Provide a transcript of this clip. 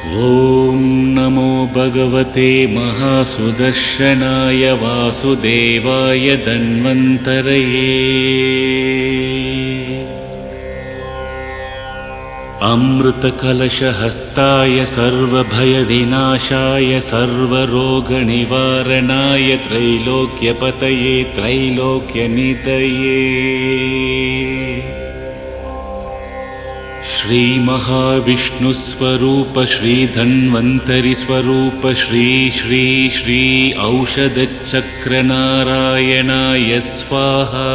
ॐ नमो भगवते महासुदर्शनाय वासुदेवाय धन्वन्तरये। अमृतकलशहस्ताय सर्वभयविनाशाय सर्वरोगनिवारणाय त्रैलोक्यपतये त्रैलोक्यनिधये श्रीमहाविष्णुस्वरूप श्रीधन्वन्तरिस्वरूप श्री श्री श्री औषधचक्रनारायणाय स्वाहा।